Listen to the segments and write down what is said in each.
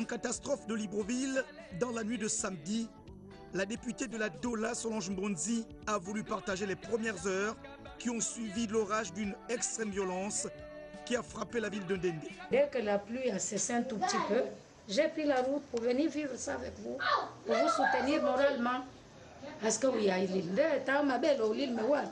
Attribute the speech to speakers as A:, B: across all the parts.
A: catastrophe de Libreville, dans la nuit de samedi, la députée de la Dola, Solange Mbonzi, a voulu partager les premières heures qui ont suivi l'orage d'une extrême violence qui a frappé la ville de Ndende.
B: Dès que la pluie a cessé un tout petit peu, j'ai pris la route pour venir vivre ça avec vous, pour vous soutenir moralement. Parce que oui, il y a ma belle au lit, mais ouais,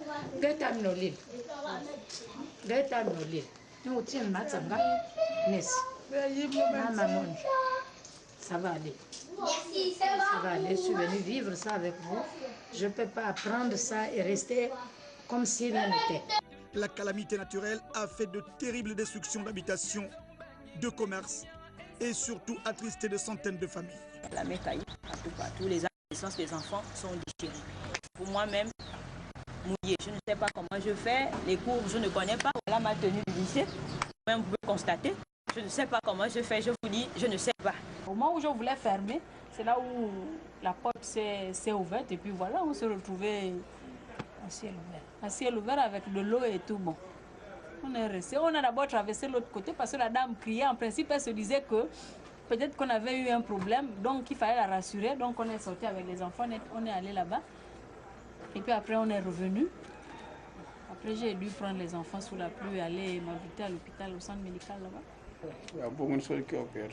B: ça va aller. Ça va aller, je suis venue vivre ça avec vous. Je ne peux pas prendre ça et rester comme si rien n'était.
A: La calamité naturelle a fait de terribles destructions d'habitations, de commerces et surtout attristé de centaines de familles.
C: La mer caillou, partout, les adolescents, les enfants sont déchirés. Pour moi-même, mouillé, je ne sais pas comment je fais, les cours je ne connais pas. Voilà ma tenue du lycée, même vous pouvez constater. Je ne sais pas comment je fais, je vous dis, je ne sais pas. Au moment où je voulais fermer, c'est là où la porte s'est ouverte et puis voilà, on s'est retrouvés à ciel ouvert. À ciel ouvert avec de l'eau et tout, bon. On est resté, on a d'abord traversé l'autre côté parce que la dame criait. En principe, elle se disait que peut-être qu'on avait eu un problème, donc il fallait la rassurer. Donc on est sorti avec les enfants, on est allé là-bas. Et puis après, on est revenu. Après, j'ai dû prendre les enfants sous la pluie et aller m'habiter à l'hôpital, au centre médical là-bas.
D: Il y a beaucoup de choses qui opèrent,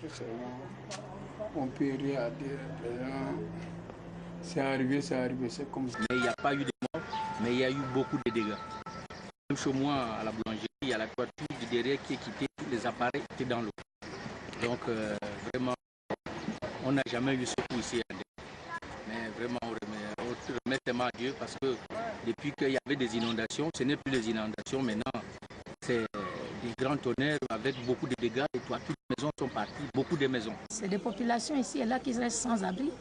D: on ne peut rien dire. C'est arrivé, c'est comme ça.
E: Mais il n'y a pas eu de mort, mais il y a eu beaucoup de dégâts. Même chez moi, à la boulangerie, il y a la toiture du derrière qui est quittée, tous les appareils étaient dans l'eau. Donc vraiment, on n'a jamais eu ce coup ici. Mais vraiment, on remet tellement à Dieu parce que depuis qu'il y avait des inondations, ce n'est plus des inondations maintenant, c'est des grands tonnerres avec beaucoup de dégâts. Les toitures des maisons sont parties, beaucoup de maisons.
B: C'est des populations ici et là qui restent sans abri.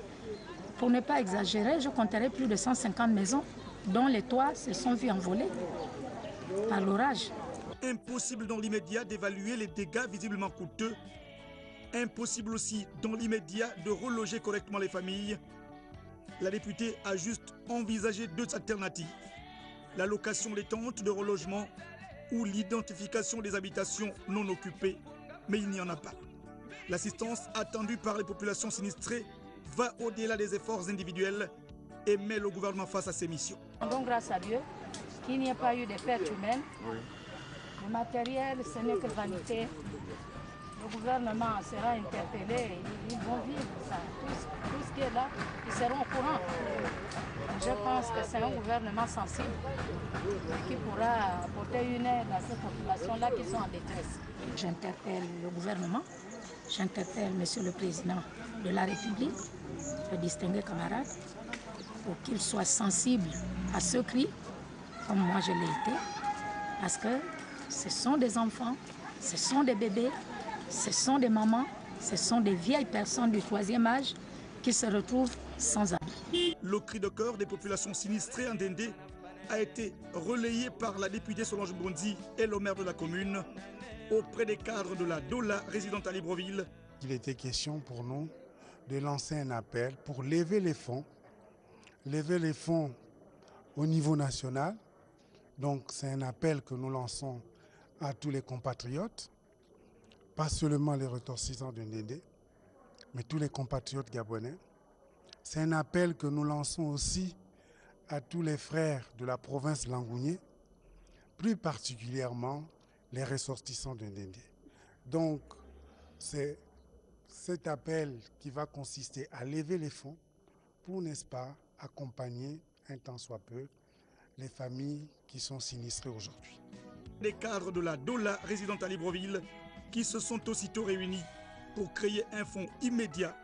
B: Pour ne pas exagérer, je compterai plus de 150 maisons dont les toits se sont vus envoler par l'orage.
A: Impossible dans l'immédiat d'évaluer les dégâts visiblement coûteux. Impossible aussi dans l'immédiat de reloger correctement les familles. La députée a juste envisagé deux alternatives. La location des tentes de relogement ou l'identification des habitations non occupées. Mais il n'y en a pas. L'assistance attendue par les populations sinistrées va au-delà des efforts individuels et met le gouvernement face à ses missions.
B: Donc grâce à Dieu, qu'il n'y ait pas eu de pertes humaines. Oui. Le matériel, ce n'est que vanité. Le gouvernement sera interpellé, ils vont vivre ça. Tout ce qui est là, ils seront au courant. Je pense que c'est un gouvernement sensible qui pourra apporter une aide à ces populations-là qui sont en détresse. J'interpelle le gouvernement, j'interpelle Monsieur le Président de la République, le distingué camarade, pour qu'il soit sensible à ce cri, comme moi je l'ai été, parce que ce sont des enfants, ce sont des bébés, ce sont des mamans, ce sont des vieilles personnes du troisième âge qui se retrouvent sans abri.
A: Le cri de cœur des populations sinistrées en Ndende a été relayé par la députée Solange Mbonzi et le maire de la commune auprès des cadres de la Dola résidant à Libreville.
F: Il était question pour nous de lancer un appel pour lever les fonds au niveau national. Donc c'est un appel que nous lançons à tous les compatriotes, pas seulement les ressortissants de Ndende, mais tous les compatriotes gabonais. C'est un appel que nous lançons aussi à tous les frères de la province Langounié, plus particulièrement les ressortissants de Ndende. Donc c'est cet appel qui va consister à lever les fonds pour, n'est-ce pas, accompagner un tant soit peu les familles qui sont sinistrées aujourd'hui.
A: Les cadres de la Dola résidant à Libreville qui se sont aussitôt réunis pour créer un fonds immédiat